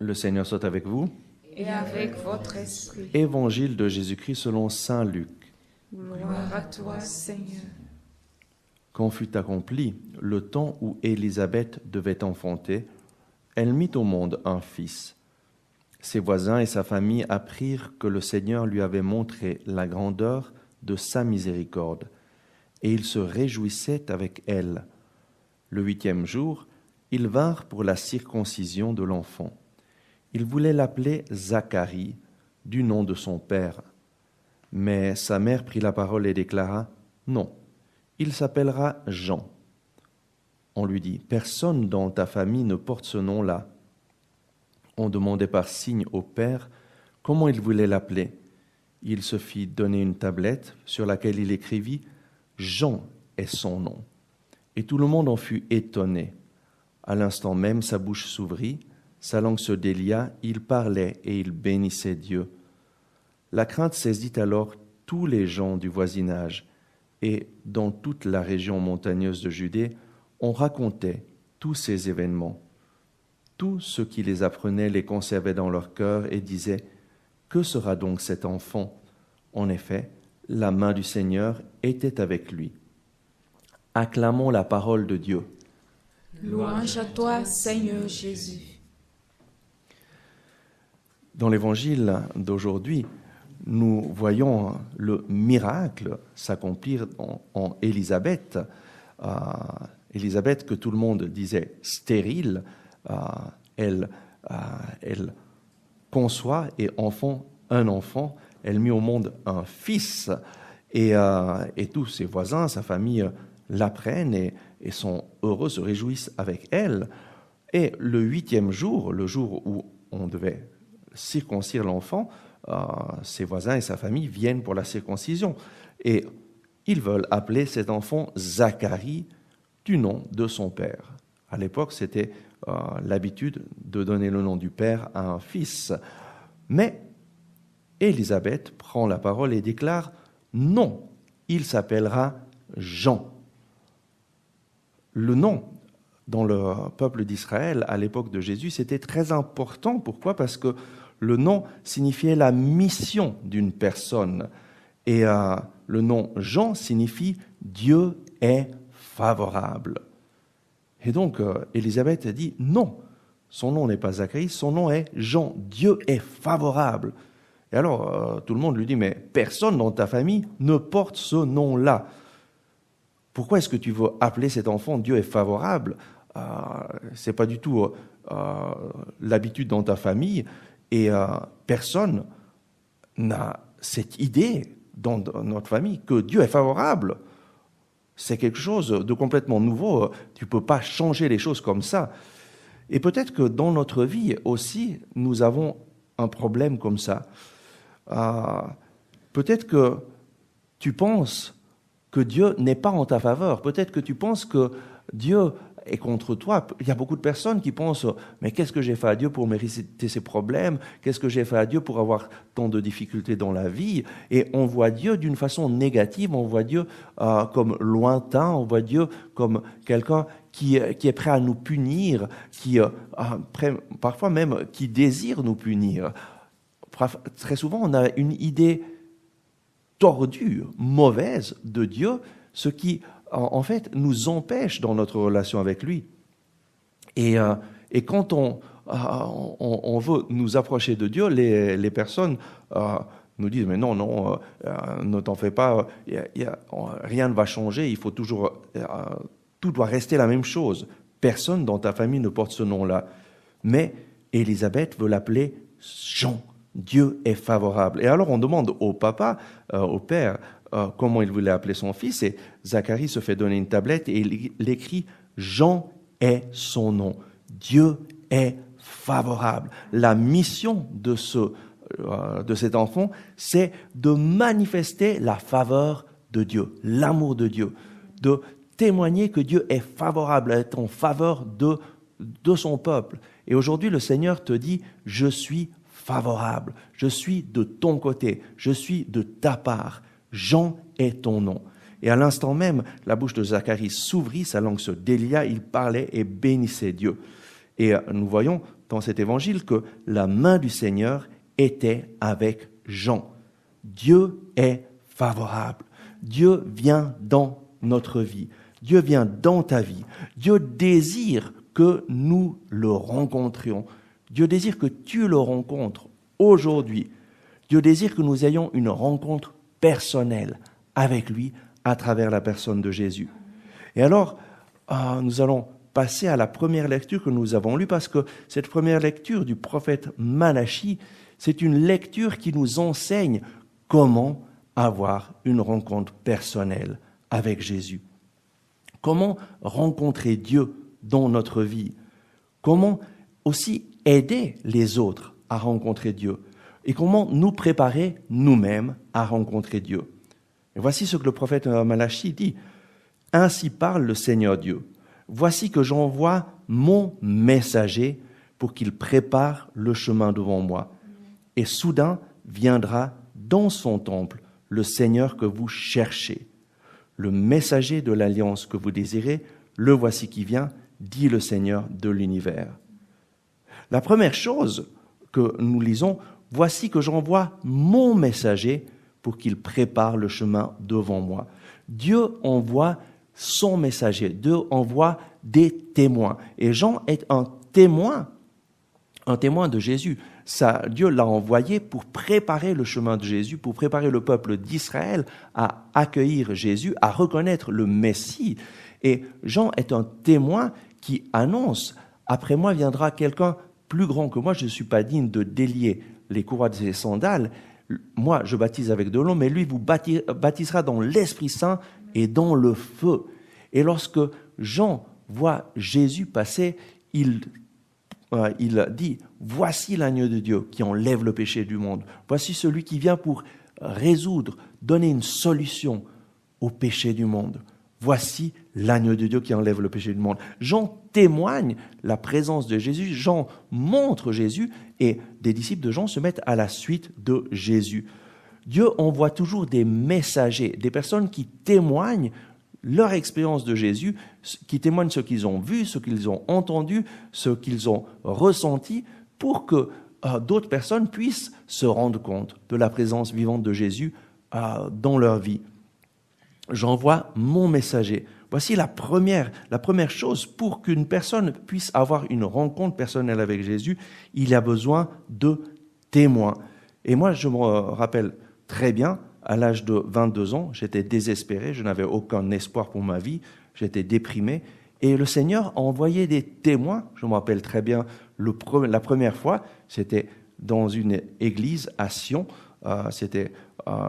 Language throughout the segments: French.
Le Seigneur soit avec vous. Et avec votre esprit. Évangile de Jésus-Christ selon saint Luc. Gloire à toi, Seigneur. Quand fut accompli le temps où Élisabeth devait enfanter, elle mit au monde un fils. Ses voisins et sa famille apprirent que le Seigneur lui avait montré la grandeur de sa miséricorde, et ils se réjouissaient avec elle. Le 8e jour, ils vinrent pour la circoncision de l'enfant. Ils voulaient l'appeler Zacharie, du nom de son père. Mais sa mère prit la parole et déclara « Non, il s'appellera Jean. » On lui dit « Personne dans ta famille ne porte ce nom-là. » On demandait par signe au père comment il voulait l'appeler. Il se fit donner une tablette sur laquelle il écrivit « Jean est son nom. » Et tout le monde en fut étonné. À l'instant même, sa bouche s'ouvrit, sa langue se délia, il parlait et il bénissait Dieu. La crainte saisit alors tous les gens du voisinage, et dans toute la région montagneuse de Judée, on racontait tous ces événements. Tous ceux qui les apprenaient les conservaient dans leur cœur et disaient « Que sera donc cet enfant ?» En effet, la main du Seigneur était avec lui. Acclamons la parole de Dieu. Louange à toi, Seigneur Jésus. Dans l'évangile d'aujourd'hui, nous voyons le miracle s'accomplir en Élisabeth. Élisabeth, que tout le monde disait stérile, elle conçoit et enfant un enfant, elle mit au monde un fils, et tous ses voisins, sa famille l'apprennent et sont heureux, se réjouissent avec elle. Et le 8e jour, le jour où on devait circoncire l'enfant, ses voisins et sa famille viennent pour la circoncision. Et ils veulent appeler cet enfant Zacharie du nom de son père. À l'époque, c'était l'habitude de donner le nom du père à un fils. Mais Élisabeth prend la parole et déclare « Non, il s'appellera Jean ». Le nom dans le peuple d'Israël, à l'époque de Jésus, c'était très important. Pourquoi ? Parce que le nom signifiait la mission d'une personne. Et le nom Jean signifie « Dieu est favorable ». Et donc, Élisabeth a dit « Non, son nom n'est pas Zacharie, son nom est Jean. Dieu est favorable ». Et alors, tout le monde lui dit « Mais personne dans ta famille ne porte ce nom-là. Pourquoi est-ce que tu veux appeler cet enfant Dieu est favorable ? Ce n'est pas du tout l'habitude dans ta famille. Et personne n'a cette idée dans notre famille que Dieu est favorable. C'est quelque chose de complètement nouveau. Tu ne peux pas changer les choses comme ça. Et peut-être que dans notre vie aussi, nous avons un problème comme ça. Peut-être que tu penses que Dieu n'est pas en ta faveur. Peut-être que tu penses que Dieu est contre toi. Il y a beaucoup de personnes qui pensent « Mais qu'est-ce que j'ai fait à Dieu pour mériter ces problèmes ? Qu'est-ce que j'ai fait à Dieu pour avoir tant de difficultés dans la vie ?» Et on voit Dieu d'une façon négative, on voit Dieu comme lointain, on voit Dieu comme quelqu'un qui est prêt à nous punir, parfois même qui désire nous punir. Très souvent, on a une idée tordue, mauvaise de Dieu, ce qui, en fait, nous empêche dans notre relation avec lui. Et quand on veut nous approcher de Dieu, les personnes nous disent « Mais non, ne t'en fais pas, rien ne va changer, il faut toujours, tout doit rester la même chose. Personne dans ta famille ne porte ce nom-là. » Mais Élisabeth veut l'appeler Jean. Dieu est favorable. Et alors on demande au papa, au père, comment il voulait appeler son fils, et Zacharie se fait donner une tablette et il écrit « Jean est son nom ». Dieu est favorable. La mission de cet enfant, c'est de manifester la faveur de Dieu, l'amour de Dieu, de témoigner que Dieu est favorable, est en faveur de son peuple. Et aujourd'hui, le Seigneur te dit « Je suis favorable, je suis de ton côté, je suis de ta part. Jean est ton nom. » Et à l'instant même, la bouche de Zacharie s'ouvrit, sa langue se délia, il parlait et bénissait Dieu. Et nous voyons dans cet évangile que la main du Seigneur était avec Jean. Dieu est favorable. Dieu vient dans notre vie. Dieu vient dans ta vie. Dieu désire que nous le rencontrions. Dieu désire que tu le rencontres aujourd'hui. Dieu désire que nous ayons une rencontre personnelle avec lui à travers la personne de Jésus. Et alors, nous allons passer à la première lecture que nous avons lue parce que cette première lecture du prophète Malachie, c'est une lecture qui nous enseigne comment avoir une rencontre personnelle avec Jésus. Comment rencontrer Dieu dans notre vie. Comment aussi aider les autres à rencontrer Dieu. Et comment nous préparer nous-mêmes à rencontrer Dieu. Et voici ce que le prophète Malachie dit. « Ainsi parle le Seigneur Dieu. Voici que j'envoie mon messager pour qu'il prépare le chemin devant moi. Et soudain viendra dans son temple le Seigneur que vous cherchez. Le messager de l'alliance que vous désirez, le voici qui vient, dit le Seigneur de l'univers. » La première chose que nous lisons, « Voici que j'envoie mon messager pour qu'il prépare le chemin devant moi. » Dieu envoie son messager, Dieu envoie des témoins. Et Jean est un témoin de Jésus. Dieu l'a envoyé pour préparer le chemin de Jésus, pour préparer le peuple d'Israël à accueillir Jésus, à reconnaître le Messie. Et Jean est un témoin qui annonce « Après moi viendra quelqu'un plus grand que moi, je ne suis pas digne de délier les courroies de ses sandales. Moi, je baptise avec de l'eau, mais lui vous baptisera dans l'Esprit Saint et dans le feu. » Et lorsque Jean voit Jésus passer, il dit « Voici l'agneau de Dieu qui enlève le péché du monde. Voici celui qui vient pour résoudre, donner une solution au péché du monde. Voici l'agneau de Dieu qui enlève le péché du monde. » Jean témoigne la présence de Jésus, Jean montre Jésus et des disciples de Jean se mettent à la suite de Jésus. Dieu envoie toujours des messagers, des personnes qui témoignent leur expérience de Jésus, qui témoignent ce qu'ils ont vu, ce qu'ils ont entendu, ce qu'ils ont ressenti, pour que d'autres personnes puissent se rendre compte de la présence vivante de Jésus dans leur vie. J'envoie mon messager. Voici la première chose. Pour qu'une personne puisse avoir une rencontre personnelle avec Jésus, il y a besoin de témoins. Et moi, je me rappelle très bien, à l'âge de 22 ans, j'étais désespéré, je n'avais aucun espoir pour ma vie, j'étais déprimé. Et le Seigneur a envoyé des témoins. Je me rappelle très bien, la première fois, c'était dans une église à Sion.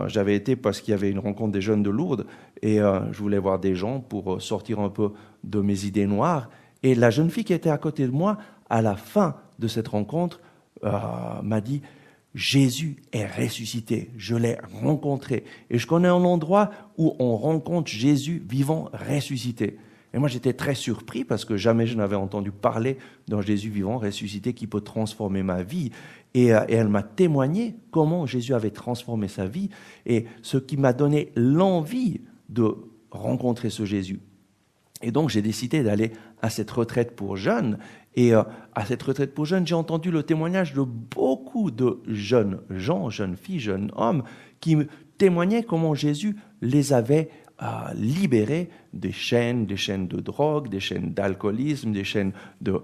J'avais été parce qu'il y avait une rencontre des jeunes de Lourdes et je voulais voir des gens pour sortir un peu de mes idées noires. Et la jeune fille qui était à côté de moi, à la fin de cette rencontre, m'a dit « Jésus est ressuscité, je l'ai rencontré. Et je connais un endroit où on rencontre Jésus vivant ressuscité. » Et moi, j'étais très surpris parce que jamais je n'avais entendu parler d'un Jésus vivant, ressuscité, qui peut transformer ma vie. Et elle m'a témoigné comment Jésus avait transformé sa vie et ce qui m'a donné l'envie de rencontrer ce Jésus. Et donc, j'ai décidé d'aller à cette retraite pour jeunes. Et à cette retraite pour jeunes, j'ai entendu le témoignage de beaucoup de jeunes gens, jeunes filles, jeunes hommes, qui me témoignaient comment Jésus les avait libérés des chaînes de drogue, des chaînes d'alcoolisme, des chaînes de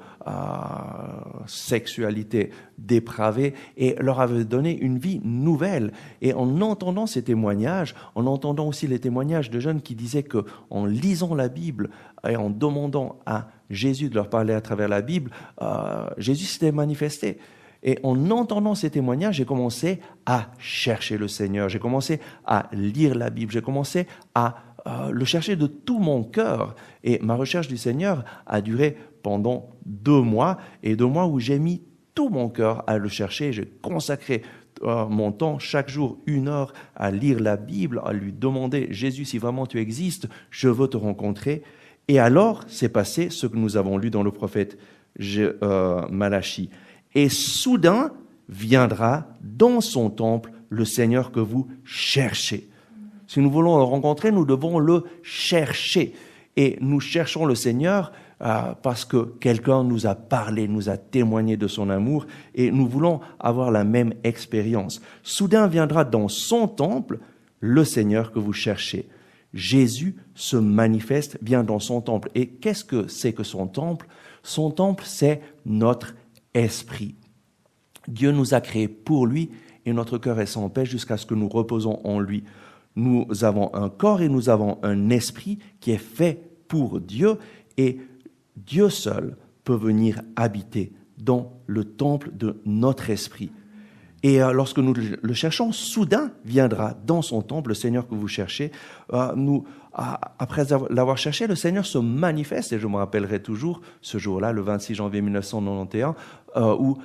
sexualité dépravée, et leur avait donné une vie nouvelle. Et en entendant ces témoignages, en entendant aussi les témoignages de jeunes qui disaient qu'en lisant la Bible et en demandant à Jésus de leur parler à travers la Bible, Jésus s'était manifesté. Et en entendant ces témoignages, j'ai commencé à chercher le Seigneur, j'ai commencé à lire la Bible, j'ai commencé à le chercher de tout mon cœur. Et ma recherche du Seigneur a duré pendant 2 mois, et 2 mois où j'ai mis tout mon cœur à le chercher. J'ai consacré mon temps chaque jour 1 heure à lire la Bible, à lui demander « Jésus, si vraiment tu existes, je veux te rencontrer ». Et alors, c'est passé ce que nous avons lu dans le prophète Malachie. « Et soudain viendra dans son temple le Seigneur que vous cherchez. » Si nous voulons le rencontrer, nous devons le chercher. Et nous cherchons le Seigneur parce que quelqu'un nous a parlé, nous a témoigné de son amour et nous voulons avoir la même expérience. Soudain viendra dans son temple le Seigneur que vous cherchez. Jésus se manifeste bien dans son temple. Et qu'est-ce que c'est que son temple? Son temple, c'est notre esprit. Dieu nous a créés pour lui et notre cœur est sans paix jusqu'à ce que nous reposons en lui. Nous avons un corps et nous avons un esprit qui est fait pour Dieu et Dieu seul peut venir habiter dans le temple de notre esprit. Et lorsque nous le cherchons, soudain viendra dans son temple le Seigneur que vous cherchez. Après l'avoir cherché, le Seigneur se manifeste, et je me rappellerai toujours ce jour-là, le 26 janvier 1991, où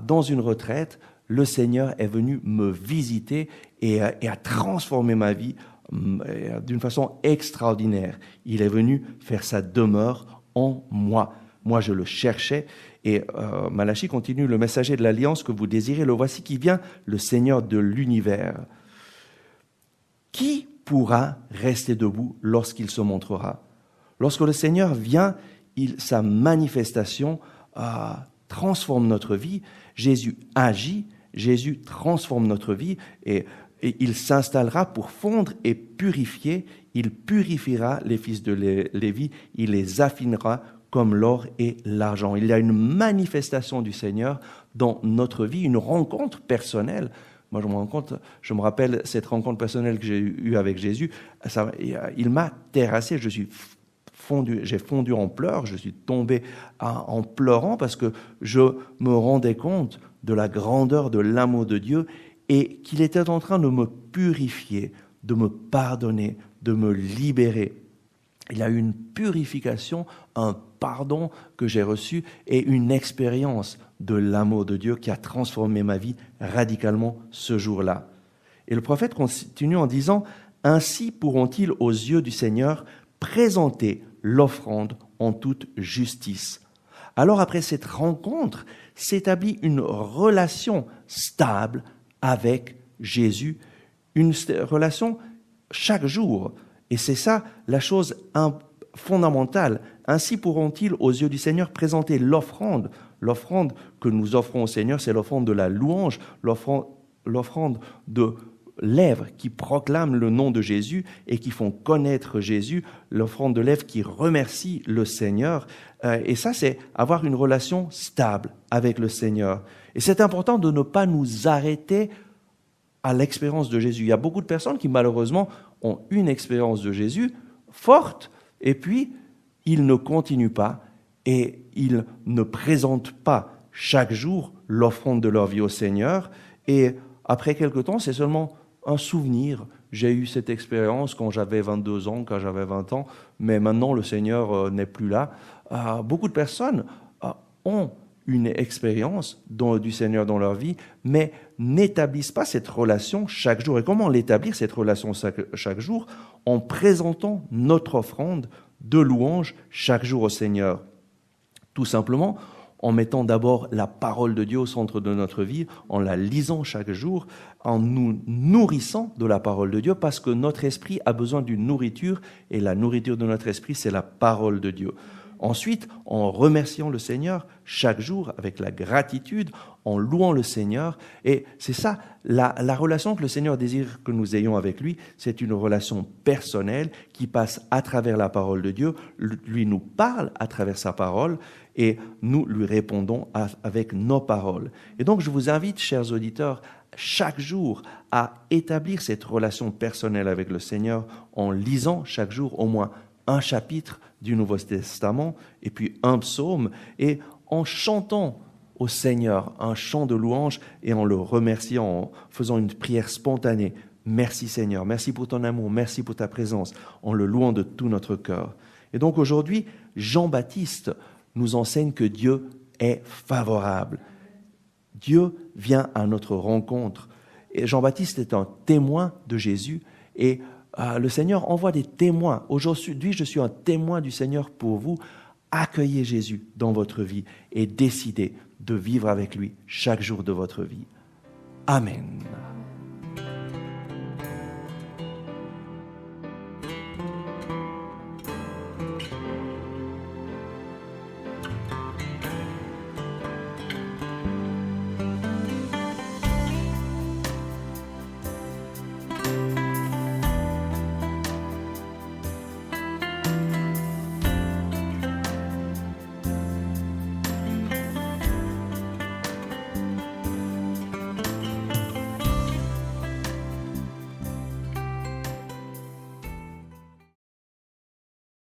dans une retraite, le Seigneur est venu me visiter et a transformé ma vie d'une façon extraordinaire. Il est venu faire sa demeure en moi. Moi, je le cherchais. Et Malachie continue, le messager de l'alliance que vous désirez, le voici qui vient, le Seigneur de l'univers. Qui pourra rester debout lorsqu'il se montrera? Lorsque le Seigneur vient, sa manifestation transforme notre vie. Jésus agit, Jésus transforme notre vie et il s'installera pour fondre et purifier. Il purifiera les fils de Lévi, il les affinera comme l'or et l'argent. Il y a une manifestation du Seigneur dans notre vie, une rencontre personnelle. Moi, je me rappelle cette rencontre personnelle que j'ai eue avec Jésus. Il m'a terrassé, j'ai fondu en pleurs, je suis tombé en pleurant parce que je me rendais compte de la grandeur de l'amour de Dieu et qu'il était en train de me purifier, de me pardonner, de me libérer. Il y a eu une purification, un pardon que j'ai reçu et une expérience de l'amour de Dieu qui a transformé ma vie radicalement ce jour-là. Et le prophète continue en disant « Ainsi pourront-ils aux yeux du Seigneur présenter l'offrande en toute justice. » Alors après cette rencontre, s'établit une relation stable avec Jésus, une relation chaque jour. Et c'est ça la chose fondamentale. Ainsi pourront-ils, aux yeux du Seigneur, présenter l'offrande. L'offrande que nous offrons au Seigneur, c'est l'offrande de la louange, l'offrande de lèvres qui proclament le nom de Jésus et qui font connaître Jésus, l'offrande de lèvres qui remercie le Seigneur. Et ça, c'est avoir une relation stable avec le Seigneur. Et c'est important de ne pas nous arrêter à l'expérience de Jésus. Il y a beaucoup de personnes qui, malheureusement, ont une expérience de Jésus forte, et puis ils ne continuent pas et ils ne présentent pas chaque jour l'offrande de leur vie au Seigneur. Et après quelque temps, c'est seulement un souvenir. J'ai eu cette expérience quand j'avais 22 ans, quand j'avais 20 ans, mais maintenant le Seigneur n'est plus là. Beaucoup de personnes ont une expérience du Seigneur dans leur vie, mais n'établissent pas cette relation chaque jour. Et comment l'établir, cette relation chaque jour? En présentant notre offrande de louange chaque jour au Seigneur. Tout simplement en mettant d'abord la parole de Dieu au centre de notre vie, en la lisant chaque jour, en nous nourrissant de la parole de Dieu, parce que notre esprit a besoin d'une nourriture, et la nourriture de notre esprit, c'est la parole de Dieu. Ensuite, en remerciant le Seigneur chaque jour avec la gratitude, en louant le Seigneur. Et c'est ça, la relation que le Seigneur désire que nous ayons avec lui, c'est une relation personnelle qui passe à travers la parole de Dieu. Lui nous parle à travers sa parole et nous lui répondons avec nos paroles. Et donc, je vous invite, chers auditeurs, chaque jour à établir cette relation personnelle avec le Seigneur en lisant chaque jour au moins un chapitre du Nouveau Testament et puis un psaume, et en chantant au Seigneur un chant de louange et en le remerciant, en faisant une prière spontanée. Merci Seigneur, merci pour ton amour, merci pour ta présence, en le louant de tout notre cœur. Et donc aujourd'hui, Jean-Baptiste nous enseigne que Dieu est favorable. Dieu vient à notre rencontre. Et Jean-Baptiste est un témoin de Jésus et le Seigneur envoie des témoins. Aujourd'hui, je suis un témoin du Seigneur pour vous. Accueillez Jésus dans votre vie et décidez de vivre avec lui chaque jour de votre vie. Amen.